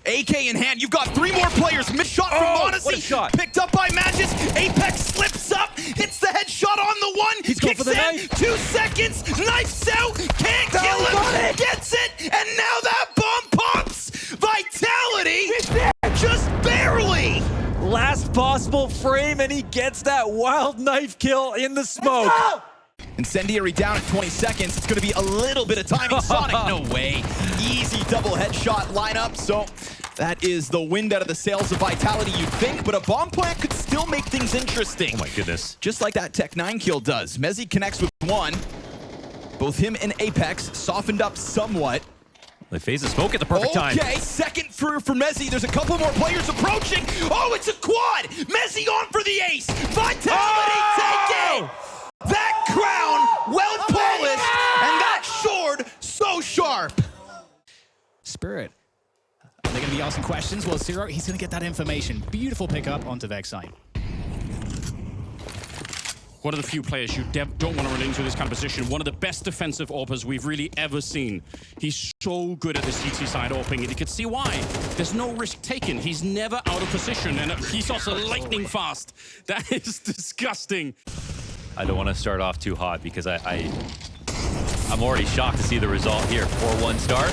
AK in hand. You've got 3 more players. Missed shot from Modernized. What a shot. Picked up by Magis. Apex slips up. Hits the headshot on the one. He's going for the knife. 2 seconds. Knifes out. Can't kill him. Gets it. And now that bomb pops. Vitality. Just barely. Last possible frame, and he gets that wild knife kill in the smoke. Incendiary down at 20 seconds. It's going to be a little bit of timing. Sonic, no way. Easy double headshot lineup. So that is the wind out of the sails of Vitality, you'd think, but a bomb plant could still make things interesting. Oh my goodness. Just like that Tech 9 kill does. Mezzi connects with 1. Both him and Apex softened up somewhat. They phase the smoke at the perfect time. Okay, second for Mezzi. There's a couple more players approaching. Oh, it's a quad. Mezzi on for the ace. Vitality take it. That crown, well polished, and that sword, so sharp. Spirit. Are they going to be asking questions? Well, Zero, he's going to get that information. Beautiful pickup onto Vex side. One of the few players you don't want to run into this kind of position. One of the best defensive AWPers we've really ever seen. He's so good at the CT side AWPing, and you can see why. There's no risk taken. He's never out of position, and he's also lightning fast. That is disgusting. I don't want to start off too hot because I'm already shocked to see the result here. 4-1 start.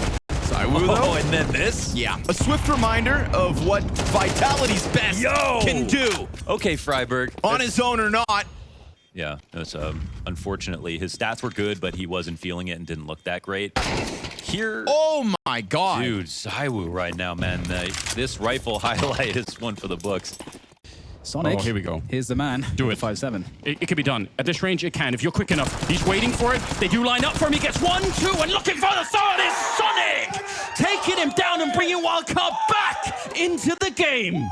Oh, and then this? Yeah, a swift reminder of what Vitality's best can do. Okay, Freiburg. On his own or not. Yeah, it's, unfortunately, his stats were good, but he wasn't feeling it and didn't look that great. Here... Oh my god. Dude, ZywOo right now, man. This rifle highlight is one for the books. Sonic, oh, here we go. Here's the man. Do it. 5-7. It can be done. At this range, it can. If you're quick enough. He's waiting for it. They do line up for him. He gets 1, 2, and looking for the third is Sonic! Taking him down and bringing Wildcard back into the game.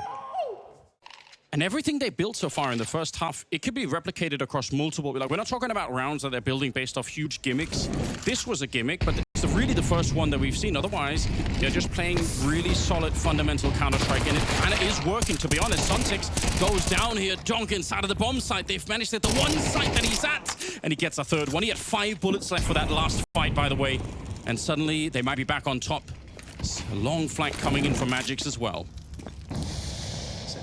And everything they built so far in the first half, it could be replicated across multiple... Like, we're not talking about rounds that they're building based off huge gimmicks. This was a gimmick, but it's really the first one that we've seen. Otherwise, they're just playing really solid fundamental Counter-Strike, and it kind of is working, to be honest. Suntix goes down here, Donk inside of the bomb site. They've managed to hit the one site that he's at, and he gets a third one. He had 5 bullets left for that last fight, by the way. And suddenly, they might be back on top. It's a long flank coming in from Magix as well.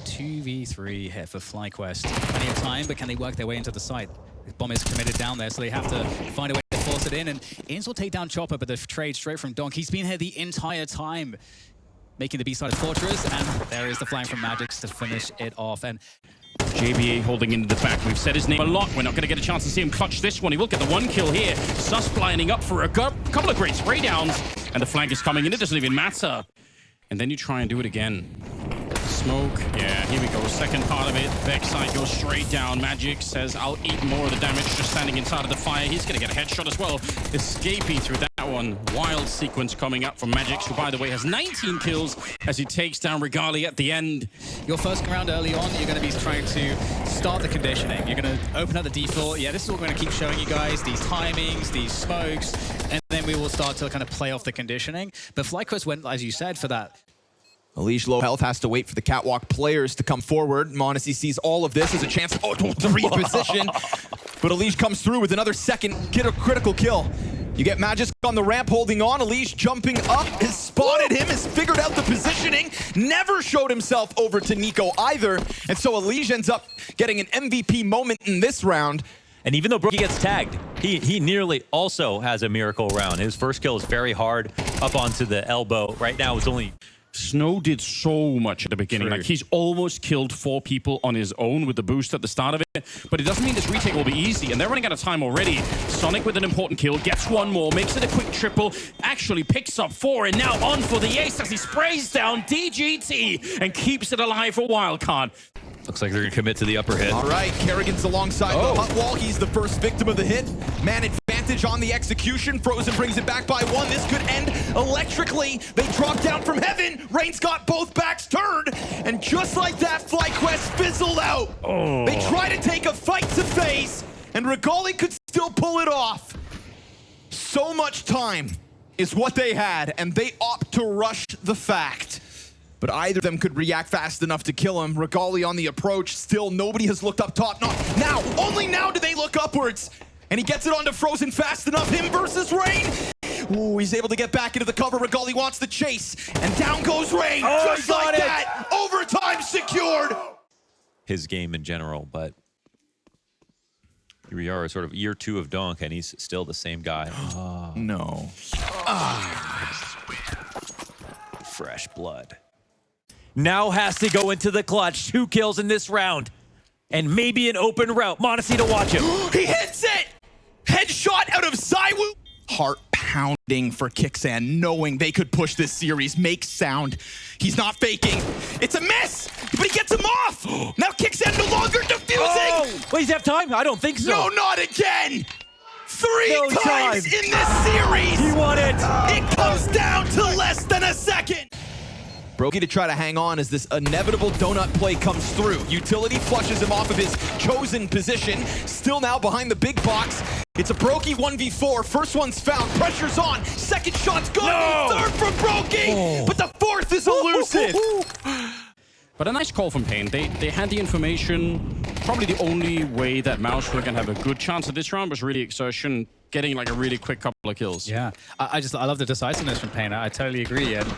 2v3 here for FlyQuest. Plenty of time, but can they work their way into the site? The bomb is committed down there, so they have to find a way to force it in. And Inns will take down Chopper, but the trade straight from Donk. He's been here the entire time, making the B-side of Fortress, and there is the flank from Magix to finish it off. And JBA holding into the back. We've said his name a lot. We're not going to get a chance to see him clutch this one. He will get the 1 kill here. Sus lining up for a couple of great spray downs, and the flank is coming in. It doesn't even matter. And then you try and do it again. Smoke, yeah, here we go. Second part of it. Vex side goes straight down. Magix says, I'll eat more of the damage just standing inside of the fire. He's going to get a headshot as well. Escaping through that one. Wild sequence coming up from Magix, who, by the way, has 19 kills as he takes down Regali at the end. Your first round early on, you're going to be trying to start the conditioning. You're going to open up the D4. Yeah, this is what we're going to keep showing you guys. These timings, these smokes, and then we will start to kind of play off the conditioning. But FlyQuest went, as you said, for that. Alish low health has to wait for the catwalk players to come forward. Modernized sees all of this as a chance to reposition. But Alish comes through with another second critical kill. You get Magisk on the ramp holding on. Alish jumping up, has spotted him, has figured out the positioning, never showed himself over to Nico either. And so Alish ends up getting an MVP moment in this round. And even though Brookie gets tagged, he nearly also has a miracle round. His first kill is very hard up onto the elbow. Right now it's only... Snow did so much at the beginning. True. Like, he's almost killed 4 people on his own with the boost at the start of it. But it doesn't mean this retake will be easy, and they're running out of time already. Sonic with an important kill, gets 1 more, makes it a quick triple, actually picks up 4, and now on for the ace as he sprays down DGT and keeps it alive for Wildcard. Looks like they're going to commit to the upper hit. All right, Kerrigan's alongside the hut wall. He's the first victim of the hit. Man advantage on the execution. Frozen brings it back by 1. This could end electrically. They drop down from heaven. Rain's got both backs turned. And just like that, FlyQuest fizzled out. They try to take a fight to face, and Regali could still pull it off. So much time is what they had, and they opt to rush the fact. But either of them could react fast enough to kill him. Regali on the approach. Still, nobody has looked up top. Not now. Only now do they look upwards. And he gets it onto Frozen fast enough. Him versus Rain. Ooh, he's able to get back into the cover. Regali wants the chase. And down goes Rain. Just like that. Overtime secured. His game in general, but here we are, sort of year 2 of Donk, and he's still the same guy. No. Fresh blood. Now has to go into the clutch. 2 kills in this round. And maybe an open route. modernized to watch him. He hits it! Headshot out of ZywOo. Heart pounding for Kixan, knowing they could push this series. Make sound. He's not faking. It's a miss, but he gets him off. Now Kixan no longer defusing. Oh! Wait, does he have time? I don't think so. No, not again. 3 No times time. in this series. He won it. It comes down to less than a second. Brokey to try to hang on as this inevitable donut play comes through. Utility flushes him off of his chosen position. Still now behind the big box. It's a Brokey 1v4. First one's found. Pressure's on. Second shot's good. No! Third from Brokey. But the fourth is elusive. But a nice call from Pain. They had the information. Probably the only way that Mouse were going to have a good chance at this round was really exertion, getting like a really quick couple of kills. Yeah, I love the decisiveness from Pain. I totally agree. And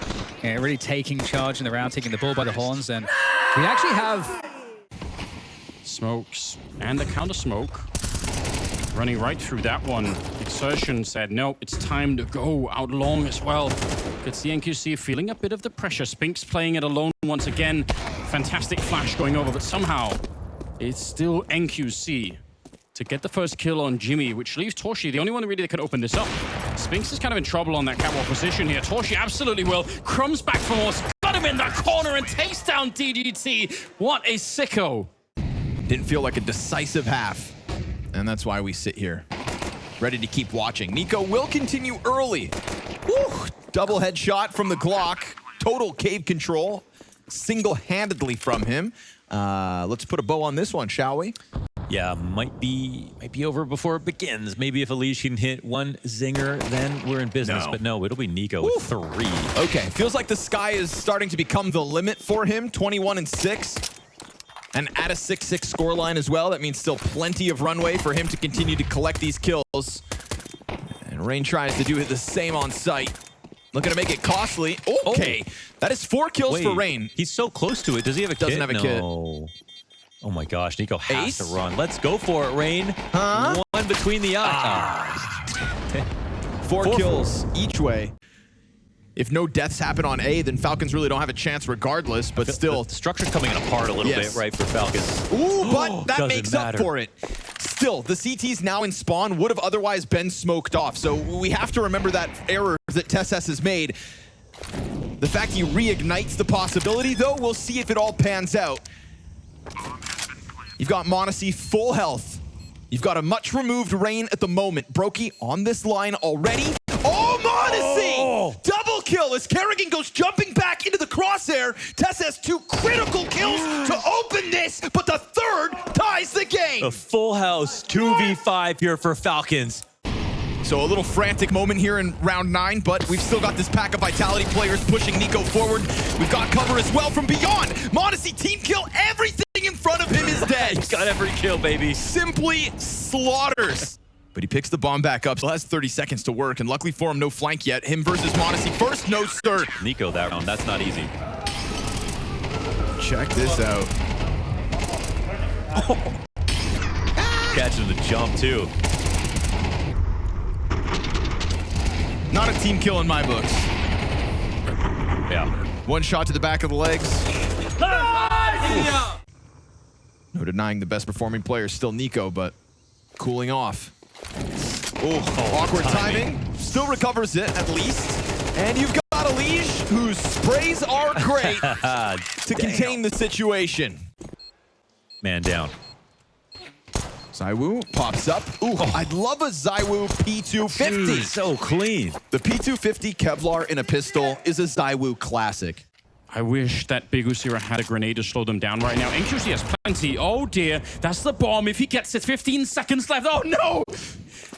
really taking charge in the round, taking the bull by the horns. And we actually have Smokes and the counter smoke. Running right through that one. Exertion said, no, it's time to go out long as well. Gets the NQC feeling a bit of the pressure. Spinks playing it alone once again. Fantastic flash going over, but somehow it's still NQC to get the first kill on Jimmy, which leaves Torshi the only one really that can open this up. Spinks is kind of in trouble on that catwalk position here. Torshi absolutely will. Crumbs back for more. Got him in that corner and takes down DGT. What a sicko. Didn't feel like a decisive half. And that's why we sit here, ready to keep watching. Nico will continue early. Woo! Double headshot from the Glock. Total cave control, single-handedly from him. Let's put a bow on this one, shall we? Yeah, might be over before it begins. Maybe if Elish can hit one zinger, then we're in business. No. But no, it'll be Nico with 3. Okay, feels like the sky is starting to become the limit for him. 21-6. And at a 6-6 scoreline as well. That means still plenty of runway for him to continue to collect these kills. And Rain tries to do the same on site. Looking to make it costly. Okay, that is 4 kills for Rain. He's so close to it. Does he have a kit? Doesn't have a kit. No. Oh my gosh, Nico has Ace? to run. Let's go for it, Rain. Huh? One between the eyes. 4 kills each way. If no deaths happen on A, then Falcons really don't have a chance regardless, but still. The structure's coming apart a little bit, right, for Falcons. Ooh, but that Doesn't makes matter. up for it. Still, the CTs now in spawn would have otherwise been smoked off, so we have to remember that error that Tess has made. The fact he reignites the possibility, though, we'll see if it all pans out. You've got modernized full health. You've got a much removed Rain at the moment. Brokey on this line already. Oh, modernized! Double kill as Kerrigan goes jumping back into the crosshair. Tess has 2 critical kills to open this, but the third ties the game. A full house 2v5 here for Falcons. So a little frantic moment here in round 9, but we've still got this pack of Vitality players pushing Nico forward. We've got cover as well from beyond. modernized team kill. Everything in front of him is dead. He's got every kill, baby. Simply slaughters. But he picks the bomb back up. Still has 30 seconds to work, and luckily for him, no flank yet. Him versus modernized. First, no start. Nico that round, that's not easy. Check this out. Catching the jump, too. Not a team kill in my books. Yeah. 1 shot to the back of the legs. No denying the best performing player is still Nico, but cooling off. Awkward timing. Still recovers it, at least. And you've got Elish, whose sprays are great to contain the situation. Man down. ZywOo pops up. Ooh, I'd love a ZywOo P250. Dude, so clean. The P250 Kevlar in a pistol is a ZywOo classic. I wish that Big Usira had a grenade to slow them down right now. NQC has plenty. Oh dear, that's the bomb. If he gets it, 15 seconds left. Oh no!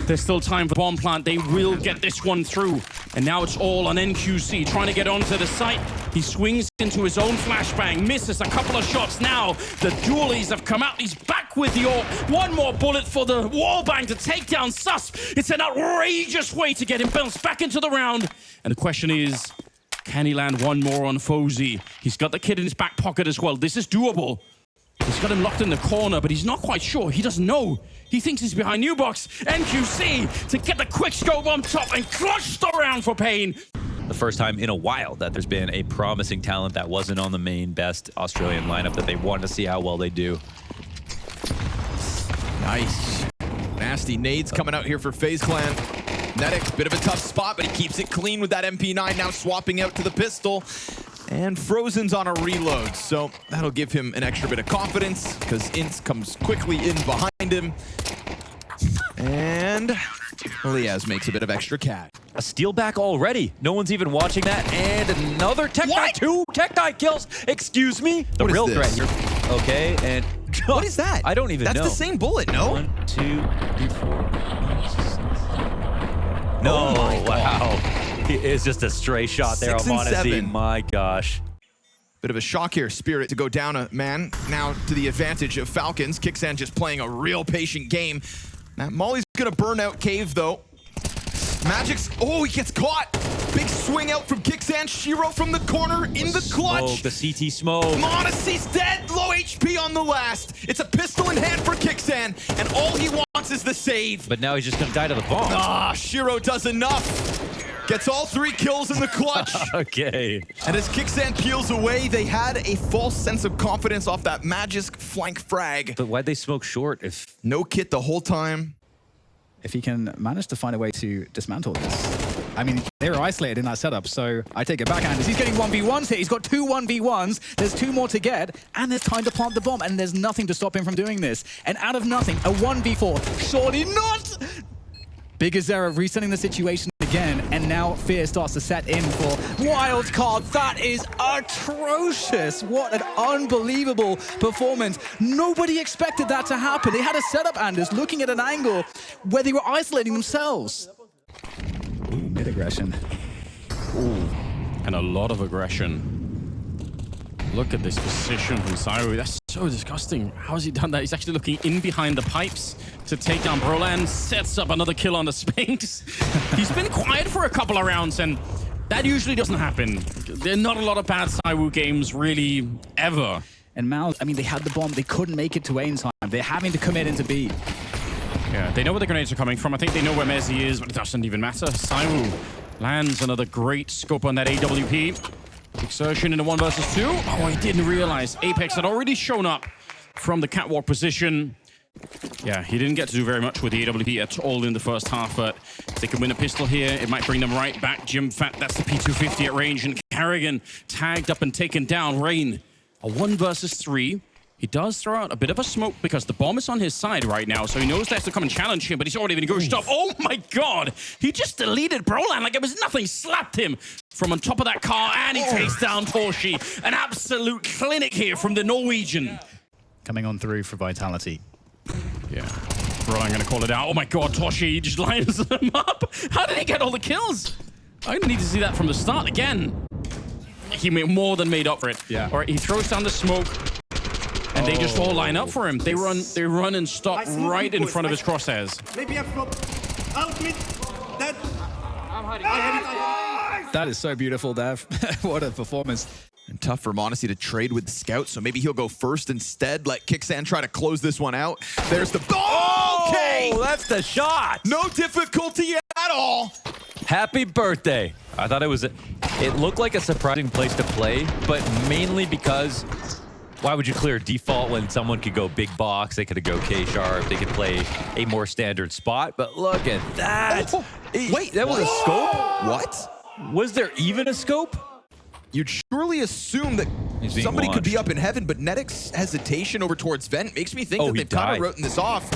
There's still time for bomb plant. They will get this one through. And now it's all on NQC trying to get onto the site. He swings into his own flashbang, misses a couple of shots. Now the dualies have come out. He's back with the AWP. One more bullet for the wallbang to take down Sus. It's an outrageous way to get him bounced back into the round. And the question is, can he land one more on Fozy? He's got the kid in his back pocket as well. This is doable. He's got him locked in the corner, but he's not quite sure. He doesn't know. He thinks he's behind new box. NQC to get the quick scope on top and clutch the round for Pain. The first time in a while that there's been a promising talent that wasn't on the main best Australian lineup that they wanted to see how well they do. Nice. Nasty nades coming out here for FaZe Clan. Netix, bit of a tough spot, but he keeps it clean with that MP9, now swapping out to the pistol. And Frozen's on a reload, so that'll give him an extra bit of confidence because Ince comes quickly in behind him. And Liaz makes a bit of extra cash. A steal back already. No one's even watching that. And another Tech Knight, 2 Tech Knight kills. Excuse me. The What is real this? threat here. Okay, and What is that? I don't even know. That's the same bullet, no? 1, 2, 3, 4. No, Oh my God. wow. It's just a stray shot there 6 on and Monacy. 7. My gosh. Bit of a shock here. Spirit to go down a man. Now to the advantage of Falcons. Kixan just playing a real patient game. Now Molly's gonna burn out Cave though. Magic's, oh, he gets caught. Big swing out from Kixan. Shiro from the corner in the clutch. The CT smoke. Monacy's dead. Low HP on the last. It's a pistol in hand for Kixan, and all he wants is the save. But now he's just gonna die to the bomb. Ah, Shiro does enough. Gets all 3 kills in the clutch. Okay. And as Kixan peels away, they had a false sense of confidence off that Magisk flank frag. But why'd they smoke short if... No kit the whole time. If he can manage to find a way to dismantle this. I mean, they were isolated in that setup, so I take it back, Anders. He's getting 1v1s here. He's got 2 1v1s. There's 2 more to get, and there's time to plant the bomb, and there's nothing to stop him from doing this. And out of nothing, a 1v4. Surely not! Big Azera resetting the situation again, and now fear starts to set in for wild card. That is atrocious. What an unbelievable performance. Nobody expected that to happen. They had a setup, Anders, looking at an angle where they were isolating themselves. Ooh, mid-aggression. Ooh, and a lot of aggression. Look at this position from Cyro. That's so disgusting. How has he done that? He's actually looking in behind the pipes to take down Brolan. Sets up another kill on the Sphinx. He's been quiet for a couple of rounds, and that usually doesn't happen. There are not a lot of bad Cyro games, really, ever. And Mal, I mean, they had the bomb. They couldn't make it to A in time. They're having to commit into B. Yeah, they know where the grenades are coming from. I think they know where Mezzi is, but it doesn't even matter. Cyro lands another great scope on that AWP. Exertion in the 1 versus 2. Oh, I didn't realize Apex had already shown up from the catwalk position. Yeah, he didn't get to do very much with the AWP at all in the first half, but if they can win a pistol here, it might bring them right back. Jim Fat, that's the P250 at range, and Carrigan tagged up and taken down. Rain, a 1 versus 3. He does throw out a bit of a smoke because the bomb is on his side right now, so he knows they have to come and challenge him, but he's already been gushed up. Oh my God! He just deleted Brolan like it was nothing, slapped him from on top of that car, and he takes down Torshi. An absolute clinic here from the Norwegian. Coming on through for Vitality. Yeah. Brolan gonna call it out. Oh my God, Torshi just lines them up. How did he get all the kills? I need to see that from the start again. He more than made up for it. Yeah. All right, he throws down the smoke. And they just all line up for him. They run and stop right in front of his crosshairs. Maybe I flop. Out mid. Dead. I'm hiding. That is so beautiful, Dev. What a performance. And tough for Monacy to trade with the scout, so maybe he'll go first instead. Let Kixan try to close this one out. There's the... Okay! Oh, that's the shot! No difficulty at all. Happy birthday. I thought it looked like a surprising place to play, but mainly because why would you clear default when someone could go big box, they could go K-sharp, they could play a more standard spot, but look at that. Oh, wait, that was a scope? What? Was there even a scope? You'd surely assume that He's being somebody could be launched. up in heaven, but Netix's hesitation over towards Vent makes me think Oh, that he they've kind died. of written this off.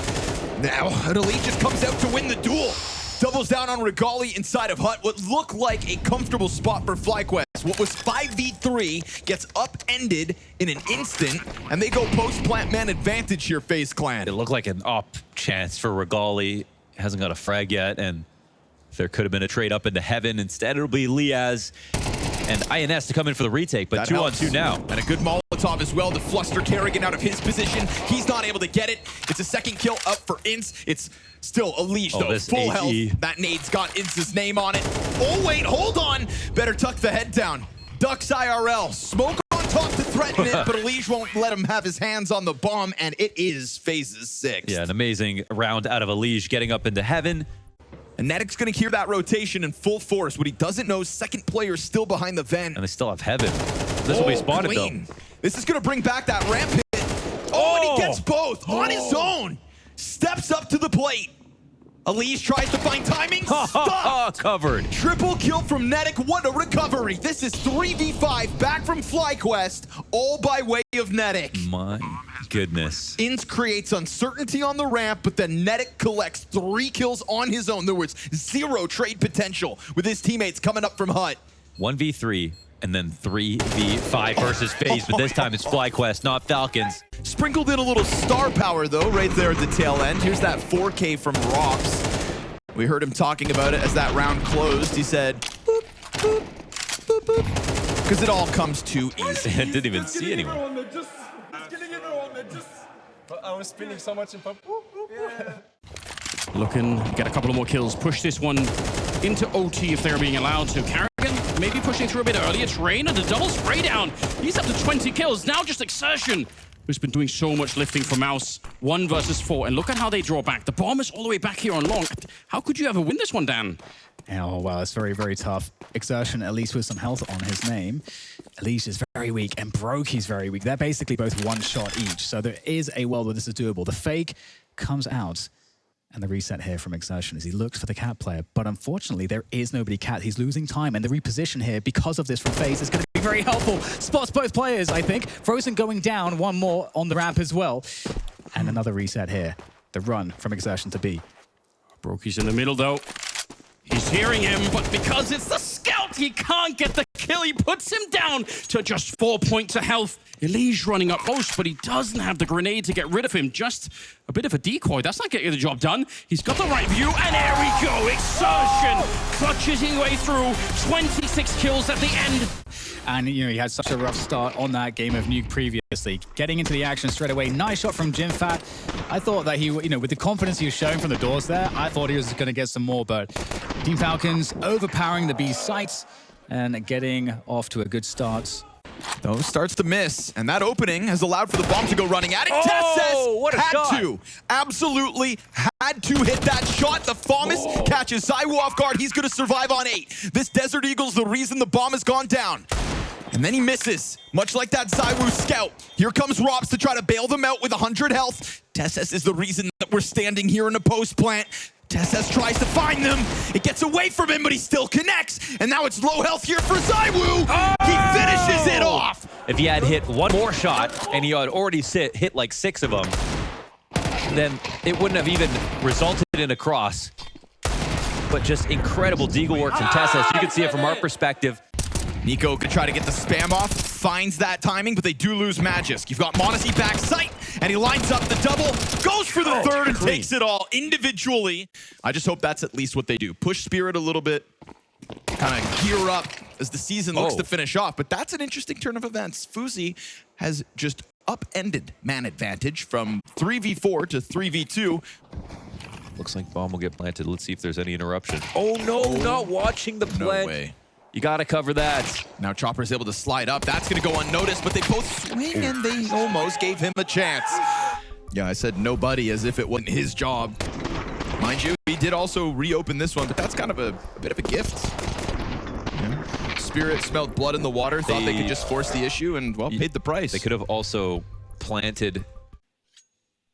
Now, an Elite just comes out to win the duel. Doubles down on Regali inside of Hut. What looked like a comfortable spot for FlyQuest. What was 5v3 gets upended in an instant, and they go post-plant man advantage here, FaZe Clan. It looked like an op chance for Regali, hasn't got a frag yet, and there could have been a trade up into heaven. Instead, it'll be Liaz and INS to come in for the retake, but That 2-on-2 now. And a good Molotov as well to fluster Kerrigan out of his position. He's not able to get it. It's a second kill up for Ince. It's still a leash, though. This Full AE. health. That nade's got Ince's name on it. Oh, wait, hold on. Better tuck the head down. Ducks IRL. Smoke on top to threaten it, but Elige won't let him have his hands on the bomb, and it is phases 6. Yeah, an amazing round out of Elige getting up into heaven. And Nedic's going to hear that rotation in full force. What he doesn't know, second player is still behind the vent. And they still have heaven. This will be spotted, clean. though. This is going to bring back that ramp hit. Oh, and he gets both on his own. Steps up to the plate. Elige tries to find timing. Stop. Covered. Triple kill from Nedic. What a recovery. This is 3v5 back from FlyQuest, all by way of Nedic. My goodness. Ince creates uncertainty on the ramp, but then Nedic collects 3 kills on his own. There was 0 trade potential with his teammates coming up from Hut. 1v3 and then 3v5 versus FaZe, but this time it's FlyQuest, not Falcons. Sprinkled in a little star power, though, right there at the tail end. Here's that 4K from Rops. We heard him talking about it as that round closed. He said, boop, boop, boop, boop, because it all comes too easy. I didn't even see anyone. I was spinning so much in pub. Looking, get a couple of more kills, push this one into OT if they're being allowed to. Kerrigan maybe pushing through a bit earlier. Train and a double spray down. He's up to 20 kills. Now just Exertion, who's been doing so much lifting for Mouse. 1 versus 4. And look at how they draw back. The bomb is all the way back here on long. How could you ever win this one, Dan? Oh, wow, it's very, very tough. Exertion, at least with some health on his name. Elige is very weak, and Brokey's very weak. They're basically both 1 shot each, so there is a world where this is doable. The fake comes out, and the reset here from Exertion as he looks for the cat player. But unfortunately, there is nobody cat. He's losing time, and the reposition here, because of this from FaZe, is going to be very helpful. Spots both players, I think. Frozen going down, 1 more on the ramp as well. And another reset here. The run from Exertion to B. Brokey's in the middle, though. He's hearing him, but because it's the scout, he can't get the kill. He puts him down to just 4 points of health. Elige running up close, but he doesn't have the grenade to get rid of him. Just a bit of a decoy. That's not getting the job done. He's got the right view, and there we go. Exertion clutches his way through. 26 kills at the end. And, you know, he had such a rough start on that game of Nuke previously. Getting into the action straight away. Nice shot from Jimfat. I thought that he, you know, with the confidence he was showing from the doors there, I thought he was going to get some more, but Team Falcons overpowering the B sites and getting off to a good start. Though starts to miss, and that opening has allowed for the bomb to go running at it. Oh, what a had shot. to, absolutely had to hit that shot. The FAMAS catches ZywOo off guard. He's going to survive on 8. This Desert Eagle's the reason the bomb has gone down. And then he misses, much like that ZywOo scout. Here comes Rops to try to bail them out with 100 health. Tesses is the reason that we're standing here in a post plant. Tesses tries to find them. It gets away from him, but he still connects. And now it's low health here for ZywOo. He finishes it off. If he had hit 1 more shot and he had already hit like 6 of them, then it wouldn't have even resulted in a cross. But just incredible deagle work from Tesses. You can see it from our perspective. Nico could try to get the spam off, finds that timing, but they do lose Magisk. You've got modernized back sight, and he lines up the double, goes for the third, and takes it all individually. I just hope that's at least what they do. Push Spirit a little bit, kind of gear up as the season looks to finish off. But that's an interesting turn of events. Fuzi has just upended man advantage from 3v4 to 3v2. Looks like bomb will get planted. Let's see if there's any interruption. Oh no, not watching the plant. No way. You gotta cover that. Now Chopper's able to slide up. That's gonna go unnoticed, but they both swing and they almost gave him a chance. Yeah, I said nobody as if it wasn't his job. Mind you, he did also reopen this one, but that's kind of a bit of a gift. Yeah. Spirit smelled blood in the water, thought they could just force the issue and, well, paid the price. They could have also planted.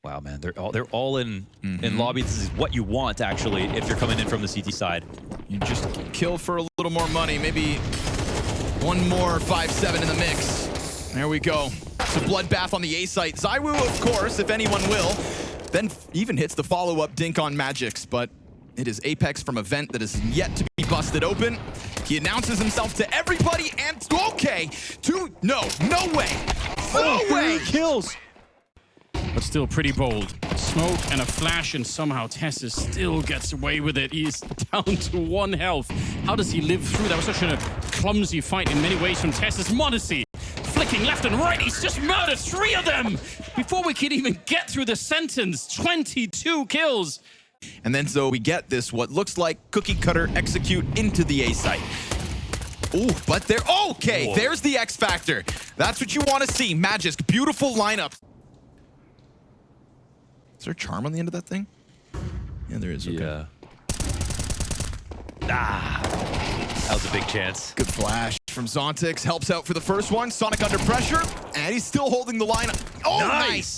Wow, man, they're all in lobby. This is what you want, actually, if you're coming in from the CT side. You just kill for a little more money, maybe 1 more 5-7 in the mix. There we go. It's a bloodbath on the A site. ZywOo, of course, if anyone will, then even hits the follow-up dink on Magix, but it is Apex from a vent that is yet to be busted open. He announces himself to everybody and, okay, no way, no way. Kills. But still pretty bold. smoke and a flash, and somehow Tessa still gets away with it. He's down to 1 health. How does he live through? That was such a clumsy fight in many ways from Tessa's Modesty. Flicking left and right, he's just murdered 3 of them before we could even get through the sentence. 22 kills. And then so we get this, what looks like cookie cutter execute into the A site. Ooh, but there, okay, whoa. There's the X factor. That's what you want to see. Magisk, beautiful lineup. Is there a charm on the end of that thing? Yeah, there is. Okay. Yeah. That was a big chance. Good flash from Zontix. Helps out for the first one. Sonic under pressure, and he's still holding the line. Oh, nice!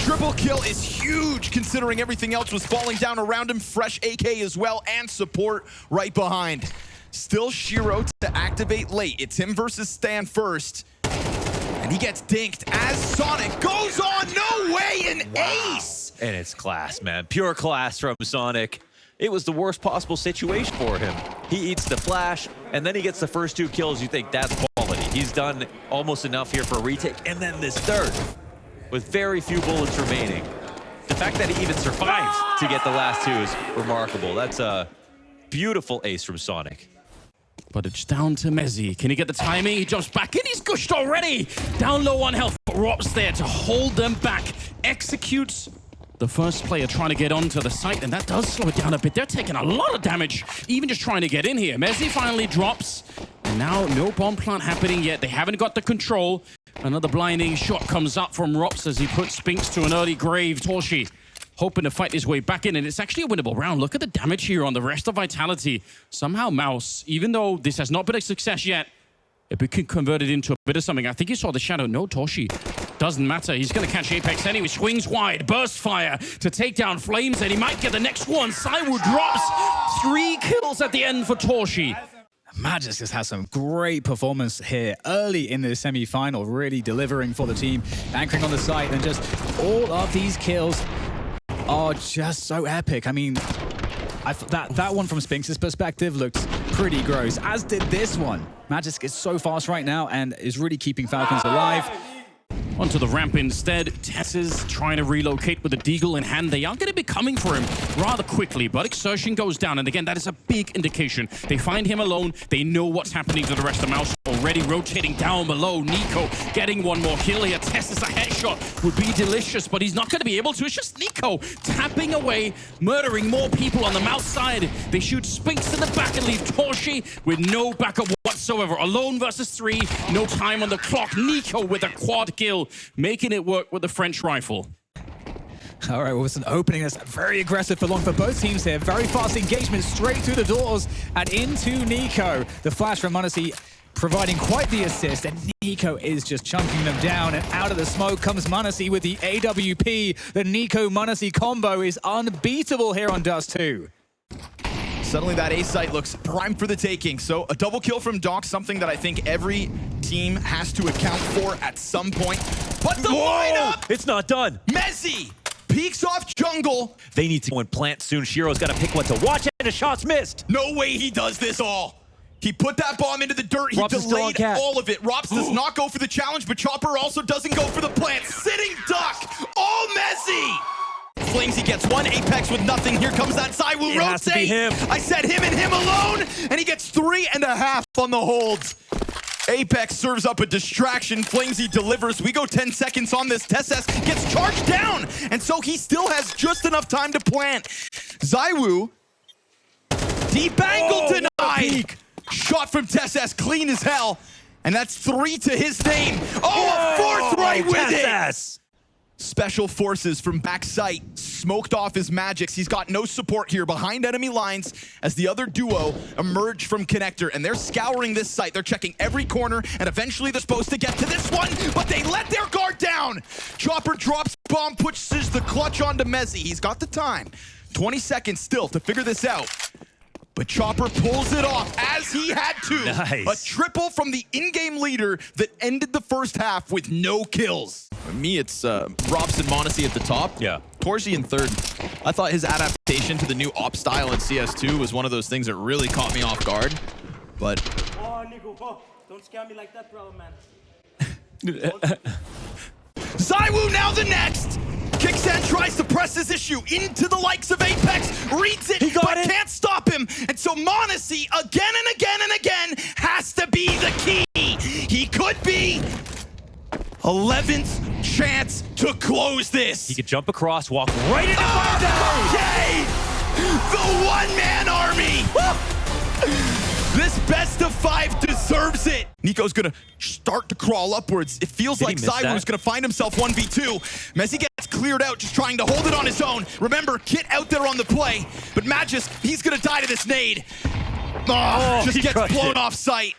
Triple kill is huge considering everything else was falling down around him. Fresh AK as well, and support right behind. Still Shiro to activate late. It's him versus Stan first. And he gets dinked as Sonic goes on. No way, an ace! And it's class, man. Pure class from Sonic. It was the worst possible situation for him. He eats the flash, and then he gets the first 2 kills. You think that's quality. He's done almost enough here for a retake, and then this third, with very few bullets remaining. The fact that he even survives to get the last 2 is remarkable. That's a beautiful ace from Sonic. But it's down to Mezzi. Can he get the timing? He jumps back in. He's gushed already. Down low on health. But Rob's there to hold them back. Executes the first player trying to get onto the site, and that does slow it down a bit. They're taking a lot of damage, even just trying to get in here. Mezzi finally drops, and now no bomb plant happening yet. They haven't got the control. Another blinding shot comes up from Rops as he puts Spinks to an early grave. Torshi hoping to fight his way back in, and it's actually a winnable round. Look at the damage here on the rest of Vitality. Somehow Mouse, even though this has not been a success yet, it became converted into a bit of something. I think he saw the shadow. No, Torshi. Doesn't matter. He's going to catch Apex anyway. Swings wide. Burst fire to take down Flames, and he might get the next one. Saiwu drops. 3 kills at the end for Torshi. Magisk just has some great performance here early in the semi-final, really delivering for the team, anchoring on the site, and just all of these kills are just so epic. I mean, that one from Spinks' perspective looks pretty gross, as did this one. Magisk is so fast right now and is really keeping Falcons alive. Onto the ramp instead. Tessa's trying to relocate with a deagle in hand. They are going to be coming for him rather quickly, but Exertion goes down. And again, that is a big indication. They find him alone. They know what's happening to the rest of Mouse. Already rotating down below. Nico getting one more kill here. Tessa's a headshot would be delicious, but he's not going to be able to. It's just Nico tapping away, murdering more people on the Mouse side. They shoot Spinks to the back and leave Torshi with no backup whatsoever. Alone versus 3. No time on the clock. Nico with a quad kill, making it work with the French rifle. All right, well, it's an opening that's very aggressive for long for both teams here. Very fast engagement straight through the doors and into Nico. The flash from Modesty providing quite the assist, and Nico is just chunking them down, and out of the smoke comes Modesty with the AWP. The Nico-Modesty combo is unbeatable here on Dust 2. Suddenly that A site looks primed for the taking. So a double kill from Doc, something that I think every team has to account for at some point. But the lineup! It's not done. Mezzi peeks off jungle. They need to go and plant soon. Shiro's got to pick what to watch, and a shot's missed. No way he does this all. He put that bomb into the dirt. He delayed all of it. Rops does not go for the challenge, but Chopper also doesn't go for the plant. Sitting duck. All Mezzi. Flamesy gets one. Apex with nothing. Here comes that Saiwu rotate. Has to be him. I said him and him alone, and he gets 3.5 on the holds. Apex serves up a distraction. Flamesy delivers. We go 10 seconds on this. Tesses gets charged down, and so he still has just enough time to plant. Saiwu, deep angle denied. Shot from Tesses, clean as hell, and that's 3 to his name. Oh, a 4th right with it. Special forces from backside smoked off his magics. He's got no support here behind enemy lines as the other duo emerge from connector, and they're scouring this site. They're checking every corner, and eventually they're supposed to get to this one, but they let their guard down. Chopper drops bomb, pushes the clutch onto Mezzi. He's got the time. 20 seconds still to figure this out. But Chopper pulls it off as he had to. Nice. A triple from the in-game leader that ended the first half with no kills. For me, it's Robson Modesty at the top. Yeah. Torshi in 3rd. I thought his adaptation to the new op style in CS2 was one of those things that really caught me off guard. But... Oh, Nico, oh, don't scare me like that, bro, man. Saiwu now the next! Kicking Roxanne tries to press his issue into the likes of Apex, reads it, got but it. can't stop him. And so Monacy, again and again and again, has to be the key. He could be 11th chance to close this. He could jump across, walk right into fire. Okay! The one-man army! This best of 5 deserves it. Nico's gonna start to crawl upwards. It feels Did he like miss Zywo's that? gonna find himself 1v2. Messi gets cleared out, just trying to hold it on his own. Remember, Kit out there on the play, but Magisk, he's gonna die to this nade. Oh, just he gets crushed blown it. off sight.